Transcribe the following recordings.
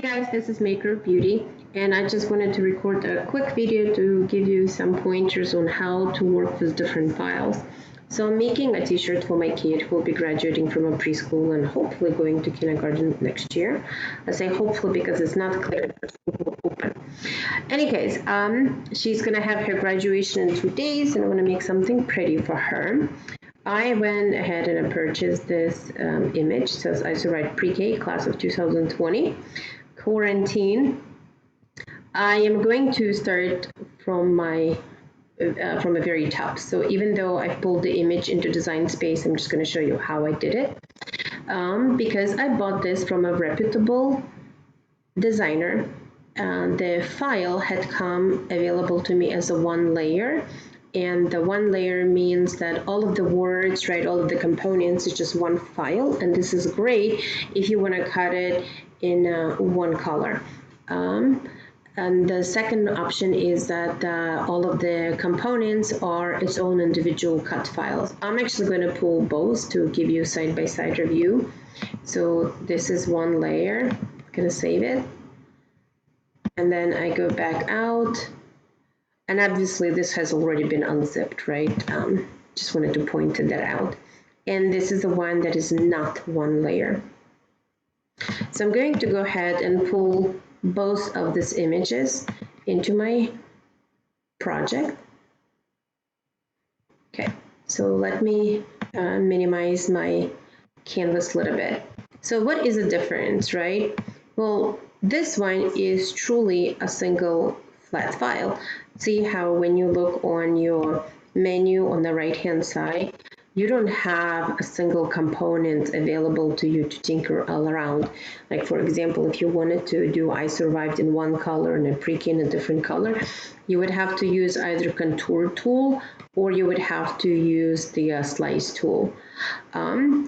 guys, this is Maker of Beauty, and I just wanted to record a quick video to give you some pointers on how to work with different files. So I'm making a t-shirt for my kid who will be graduating from a preschool and hopefully going to kindergarten next year. I say hopefully because it's not clear if the school will open. Any case, she's gonna have her graduation in 2 days, and I want to make something pretty for her. I went ahead and I purchased this image. So I used to write pre-K class of 2020 quarantine. I am going to start from my from the very top. So even though I pulled the image into Design Space, I'm just going to show you how I did it. Because I bought this from a reputable designer. The file had come available to me as a one layer. And the one layer means that all of the words, right, all of the components is just one file. And this is great if you want to cut it in one color. And the second option is that all of the components are its own individual cut files. I'm actually going to pull both to give you a side-by-side review. So this is one layer. I'm going to save it. And then I go back out. And obviously this has already been unzipped, right? Just wanted to point that out. And this is the one that is not one layer. So I'm going to go ahead and pull both of these images into my project. Okay, so let me minimize my canvas a little bit. So what is the difference, right? Well, this one is truly a single flat file. See how when you look on your menu on the right hand side, you don't have a single component available to you to tinker all around. Like for example, if you wanted to do I survived in one color and a pre-K in a different color, you would have to use either contour tool or you would have to use the slice tool.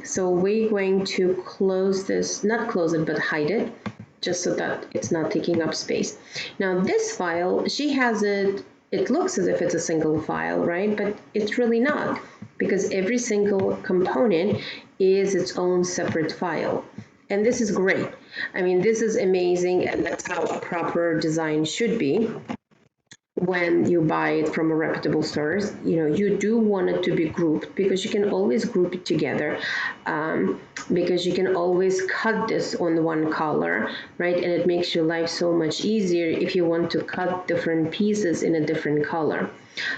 So we're going to close this, not close it, but hide it, just so that it's not taking up space. Now this file, she has it looks as if it's a single file, right? But it's really not, because every single component is its own separate file. And this is great. I mean, this is amazing, and that's how a proper design should be. When you buy it from a reputable source, you know, you do want it to be grouped, because you can always group it together, because you can always cut this on one color, right? And it makes your life so much easier if you want to cut different pieces in a different color.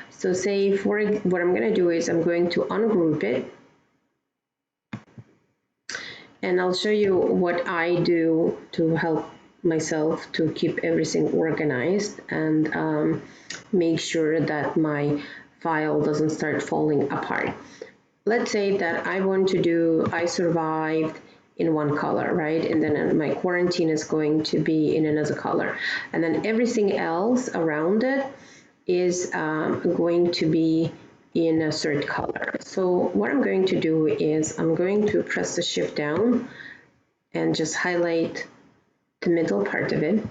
So say for what I'm going to do is I'm going to ungroup it, and I'll show you what I do to help myself to keep everything organized and make sure that my file doesn't start falling apart. Let's say that I want to do I survived in one color, right? And then my quarantine is going to be in another color. And then everything else around it is going to be in a third color. So what I'm going to do is I'm going to press the shift down and just highlight the middle part of it.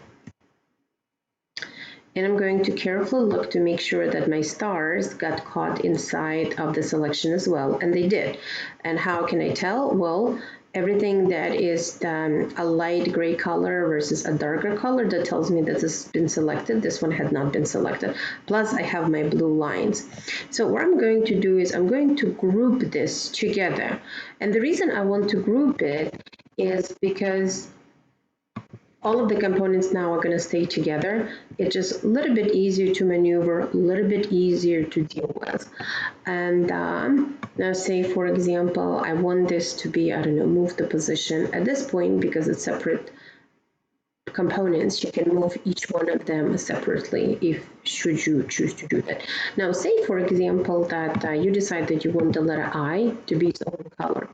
And I'm going to carefully look to make sure that my stars got caught inside of the selection as well, and they did. And how can I tell? Well, everything that is a light gray color versus a darker color, that tells me that this has been selected. This one had not been selected. Plus I have my blue lines. So what I'm going to do is I'm going to group this together. And the reason I want to group it is because all of the components now are going to stay together. It's just a little bit easier to maneuver, a little bit easier to deal with. And now say, for example, I want this to be, I don't know, move the position. At this point, because it's separate components, you can move each one of them separately if should you choose to do that. Now say for example that you decide that you want the letter I to be its own color,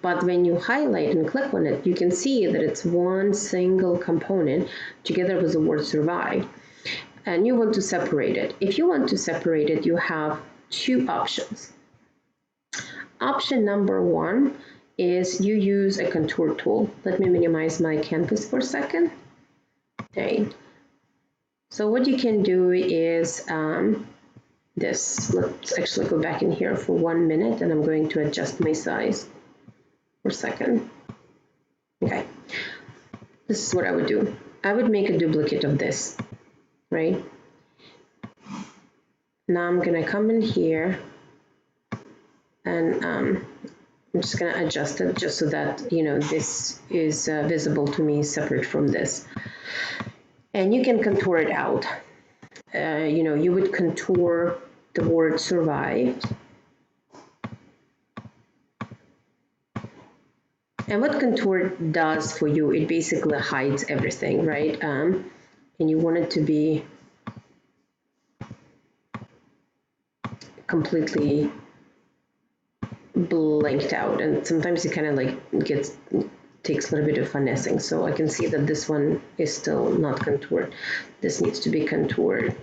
but when you highlight and click on it, you can see that it's one single component together with the word survive, and you want to separate it. If you want to separate it, you have two options. Option number one is you use a contour tool. Let me minimize my canvas for a second. Okay, so what you can do is this. Let's actually go back in here for 1 minute, and I'm going to adjust my size for a second. Okay, this is what I would do. I would make a duplicate of this, right? Now I'm gonna come in here and I'm just gonna adjust it just so that, you know, this is visible to me separate from this. And you can contour it out. You know, you would contour the word survived. And what contour does for you, it basically hides everything, right? And you want it to be completely blanked out. And sometimes it kind of like takes a little bit of finessing. So I can see that this one is still not contoured. This needs to be contoured.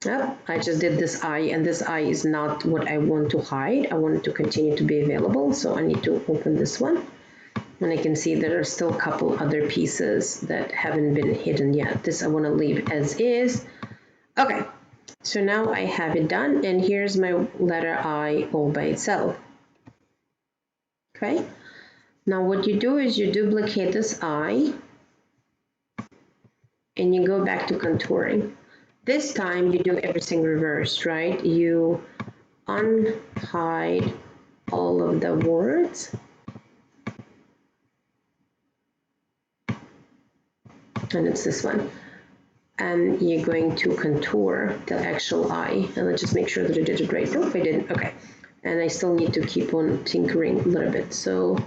Oh, I just did this eye, and this eye is not what I want to hide. I want it to continue to be available, so I need to open this one. And I can see there are still a couple other pieces that haven't been hidden yet. This I want to leave as is. Okay, so now I have it done, and here's my letter I all by itself. Okay, now what you do is you duplicate this eye, and you go back to contouring. This time you do everything reversed, right? You unhide all of the words. And it's this one. And you're going to contour the actual eye. And let's just make sure that I did it right. Nope, I didn't. Okay. And I still need to keep on tinkering a little bit. So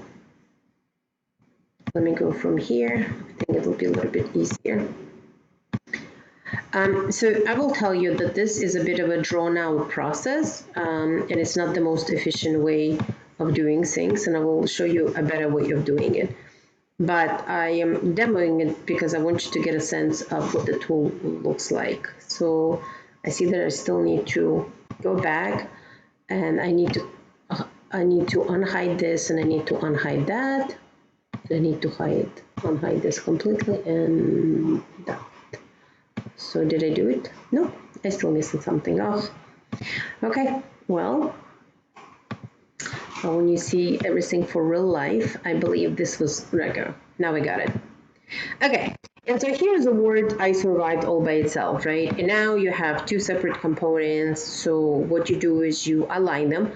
let me go from here. I think it'll be a little bit easier. So I will tell you that this is a bit of a drawn out process, and it's not the most efficient way of doing things, and I will show you a better way of doing it. But I am demoing it because I want you to get a sense of what the tool looks like. So I see that I still need to go back, and I need to unhide this, and I need to unhide that. I need to unhide this completely, and that. So did I do it? No, I still missing something off. Okay, well, when you see everything for real life, I believe this was Rego. Now I got it. Okay, and so here's the word I survived all by itself, right? And now you have two separate components. So what you do is you align them,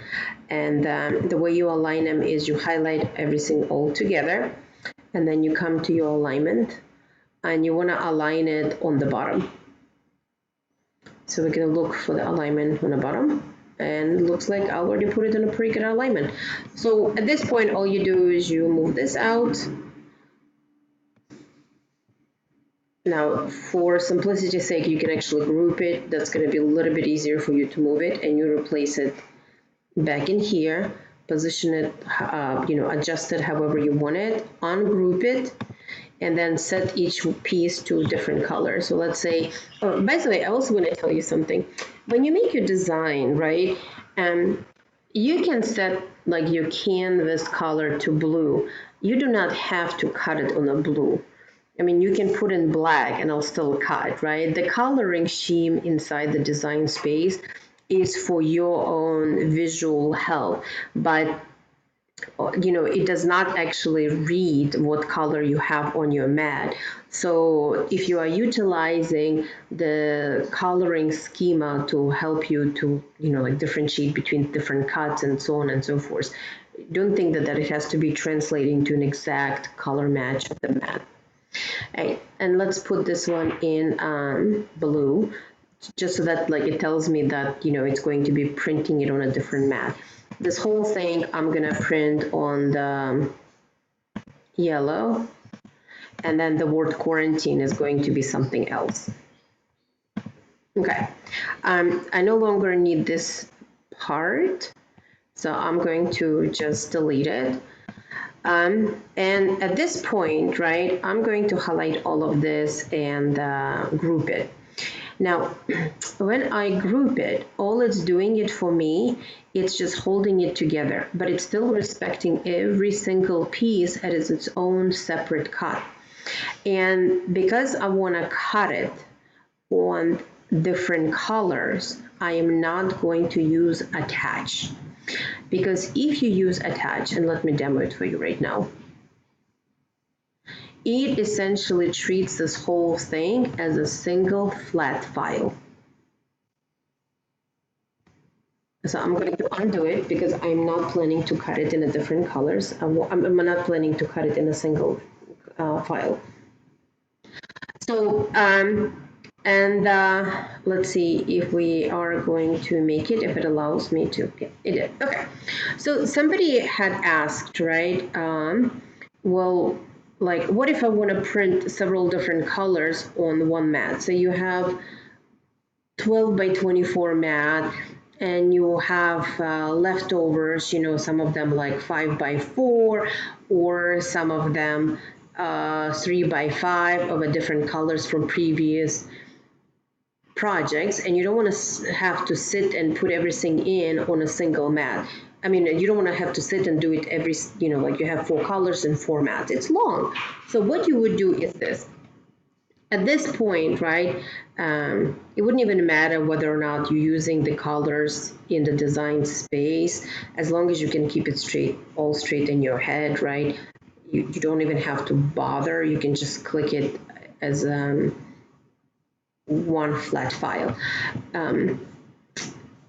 and the way you align them is you highlight everything all together, and then you come to your alignment, and you want to align it on the bottom. So we're going to look for the alignment on the bottom, and it looks like I already put it in a pretty good alignment. So at this point, all you do is you move this out. Now, for simplicity's sake, you can actually group it. That's going to be a little bit easier for you to move it, and you replace it back in here, position it, adjust it however you want it, ungroup it, and then set each piece to different colors. So let's say, oh, by the way, I also want to tell you something. When you make your design, right, you can set like your canvas color to blue. You do not have to cut it on a blue. I mean, you can put in black and I'll still cut, right? The coloring scheme inside the design space is for your own visual help, but it does not actually read what color you have on your mat. So if you are utilizing the coloring schema to help you to, like differentiate between different cuts and so on and so forth, don't think that it has to be translated into an exact color match of the mat. Right, and let's put this one in blue, just so that like it tells me that it's going to be printing it on a different mat. This whole thing I'm gonna print on the yellow, and then the word quarantine is going to be something else. Okay, I no longer need this part, so I'm going to just delete it. And at this point, right, I'm going to highlight all of this and group it. Now, when I group it, all it's doing it for me, it's just holding it together, but it's still respecting every single piece as its own separate cut. And because I want to cut it on different colors, I am not going to use attach. Because if you use attach, and let me demo it for you right now. it essentially treats this whole thing as a single flat file. So I'm going to undo it because I'm not planning to cut it in a different colors. I'm not planning to cut it in a single file. So, let's see if we are going to make it, if it allows me to. Yeah, it did. Okay. So somebody had asked, right? Well, like, what if I want to print several different colors on one mat? So you have 12 by 24 mat, and you have leftovers, you know, some of them like 5 by 4, or some of them 3 by 5 of a different colors from previous projects, and you don't want to have to sit and put everything in on a single mat. I mean, you don't want to have to sit and do it every, you know, like you have 4 colors and 4 mats. It's long. So what you would do is this. At this point, right, it wouldn't even matter whether or not you're using the colors in the design space, as long as you can keep it straight, all straight in your head, right? You don't even have to bother. You can just click it as one flat file.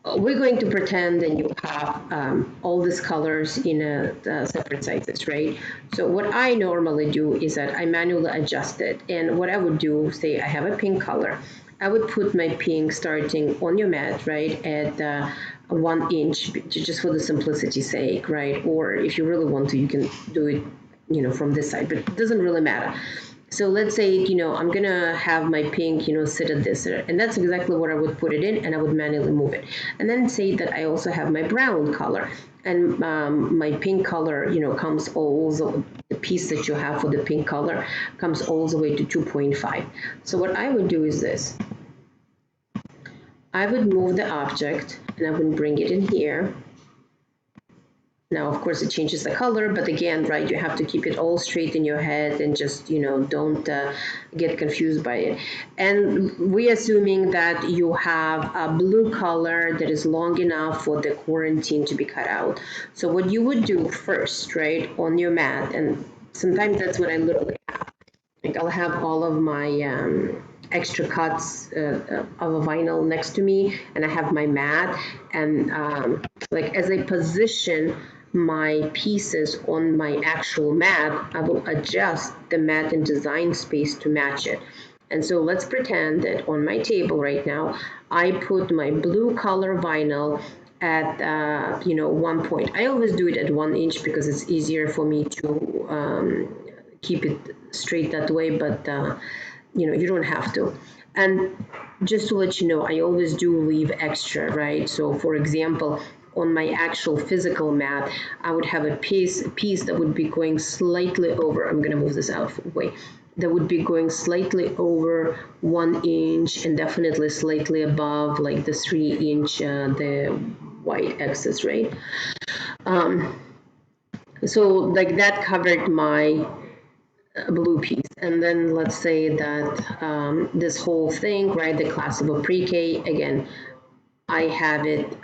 We're going to pretend that you have all these colors in separate sizes, right? So what I normally do is that I manually adjust it. And what I would do, say I have a pink color, I would put my pink starting on your mat, right, at 1 inch, just for the simplicity's sake, right? Or if you really want to, you can do it, you know, from this side, but it doesn't really matter. So let's say, you know, I'm gonna have my pink, you know, sit at this, and that's exactly what I would put it in, and I would manually move it. And then say that I also have my brown color, and my pink color, you know, comes all the piece that you have for the pink color comes all the way to 2.5. So what I would do is this. I would move the object, and I would bring it in here. Now, of course, it changes the color, but again, right, you have to keep it all straight in your head and just, you know, don't get confused by it. And we're assuming that you have a blue color that is long enough for the quarantine to be cut out. So what you would do first, right, on your mat, and sometimes that's what I literally have. Like I'll have all of my extra cuts of a vinyl next to me, and I have my mat, and like as I position my pieces on my actual mat, I will adjust the mat and design space to match it. And so let's pretend that on my table right now, I put my blue color vinyl at you know, 1 point. I always do it at 1 inch because it's easier for me to keep it straight that way, but you know, you don't have to. And just to let you know, I always do leave extra, right? So for example, on my actual physical mat, I would have a piece that would be going slightly over, I'm going to move this out of the way, that would be going slightly over 1 inch and definitely slightly above like the 3 inch, the white axis, right? So like that covered my blue piece. And then let's say that this whole thing, right, the class of a pre-K, again, I have it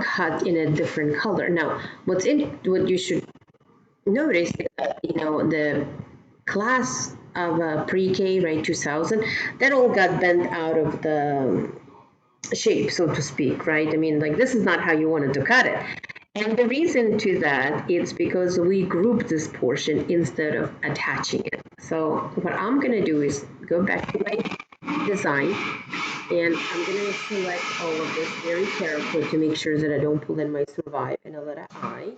cut in a different color. Now, what you should notice is that, you know, the class of pre-K, right, 2000, that all got bent out of the shape, so to speak, right? I mean, like, this is not how you wanted to cut it. And the reason to that is because we grouped this portion instead of attaching it. So what I'm going to do is go back to my design, and I'm going to select all of this very carefully to make sure that I don't pull in my survive and a letter I.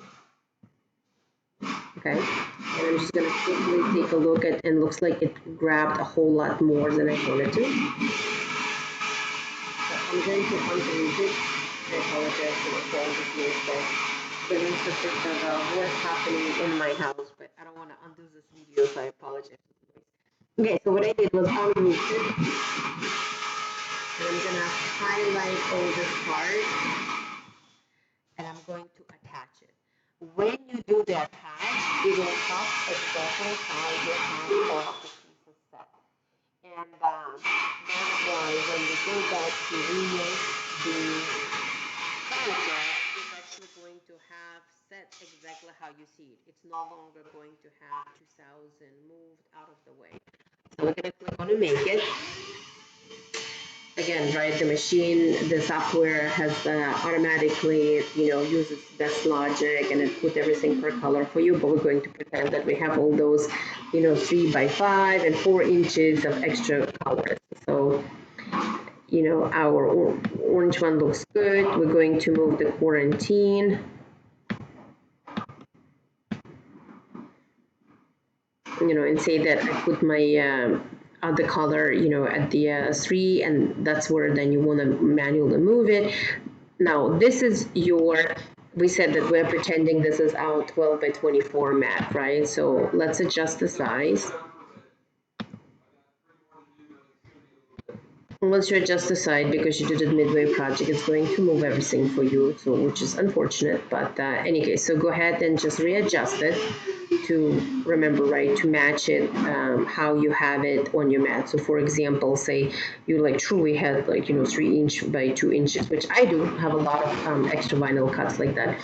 Okay, and I'm just going to quickly take a look at, and looks like it grabbed a whole lot more than I wanted to. So I'm going to undo it. I apologize for the phone this but there is a bit of what's happening in my house, but I don't want to undo this video, so I apologize. Okay, so what I did was ungroup it, and I'm going to highlight all this part, and I'm going to attach it. When you do the attach, it will help exactly how you have all of the pieces set. And that's why when you go back to remake the paragraph, it's actually going to have set exactly how you see it. It's no longer going to have 2000 moved out of the way. So we're going to click on to make it. Again, right, the machine, the software has automatically, uses best logic and it put everything per color for you, but we're going to pretend that we have all those, 3 by 5 and 4 inches of extra colors. So, our orange one looks good. We're going to move the quarantine. And say that I put my other color, at the 3, and that's where then you want to manually move it. Now, this is we said that we're pretending this is our 12 by 24 mat, right? So let's adjust the size. Once you adjust the size, because you did a midway project, it's going to move everything for you, so which is unfortunate. But any case, so go ahead and just readjust it to remember, right, to match it how you have it on your mat. So for example, say you truly had 3 inch by 2 inches, which I do have a lot of extra vinyl cuts like that,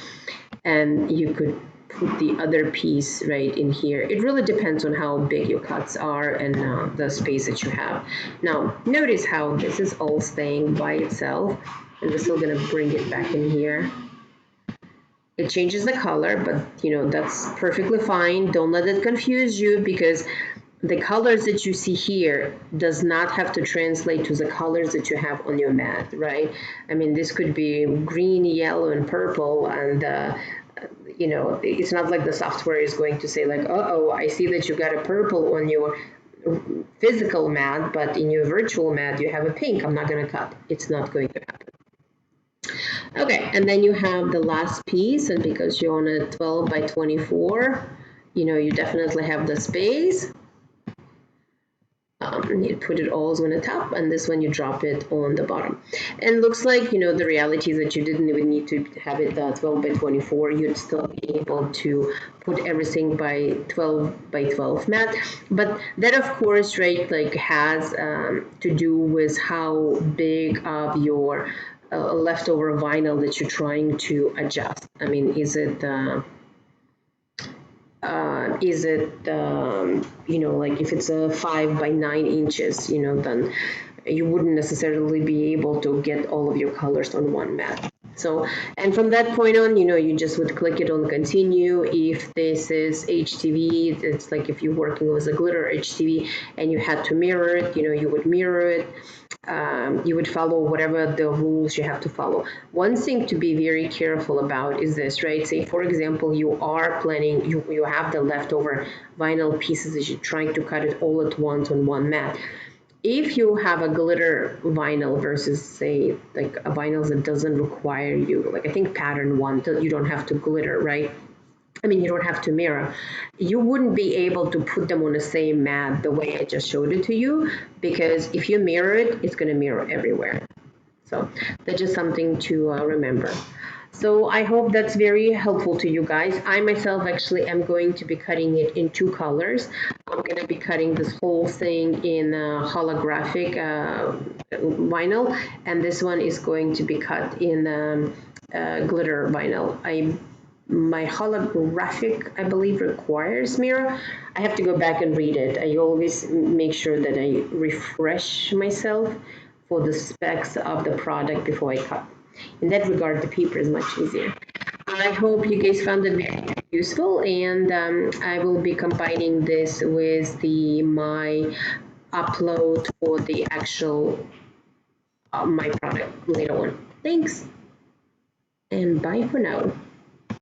and you could put the other piece right in here. It really depends on how big your cuts are and the space that you have. Now notice how this is all staying by itself, and we're still going to bring it back in here. It changes the color, but that's perfectly fine. Don't let it confuse you, because the colors that you see here does not have to translate to the colors that you have on your mat, right? I mean, this could be green, yellow, and purple, and it's not like the software is going to say uh-oh, I see that you got a purple on your physical mat, but in your virtual mat you have a pink. I'm not going to cut. It's not going to happen. Okay, and then you have the last piece, and because you're on a 12 by 24, you definitely have the space. You put it all on the top, and this one you drop it on the bottom. And looks like, the reality is that you didn't even need to have it 12 by 24. You'd still be able to put everything by 12 by 12 mat. But that, of course, right, has to do with how big of your leftover vinyl that you're trying to adjust. I mean, is it if it's a 5 by 9 inches, then you wouldn't necessarily be able to get all of your colors on one mat. So, and from that point on, you just would click it on continue. If this is HTV, it's like if you're working with a glitter HTV and you had to mirror it, you would mirror it. You would follow whatever the rules you have to follow. One thing to be very careful about is this, right? Say, for example, you are planning, you have the leftover vinyl pieces that you're trying to cut it all at once on one mat. If you have a glitter vinyl versus, say, a vinyl that doesn't require you, I think pattern 1, you don't have to glitter, right? I mean, you don't have to mirror. You wouldn't be able to put them on the same mat the way I just showed it to you, because if you mirror it, it's going to mirror everywhere. So that's just something to remember. So I hope that's very helpful to you guys. I myself actually am going to be cutting it in 2 colors. I'm going to be cutting this whole thing in holographic vinyl, and this one is going to be cut in glitter vinyl. My holographic, I believe, requires mirror. I have to go back and read it. I always make sure that I refresh myself for the specs of the product before I cut. In that regard, the paper is much easier. I hope you guys found it very useful, and I will be combining this with my upload for the actual my product later on. Thanks, and bye for now.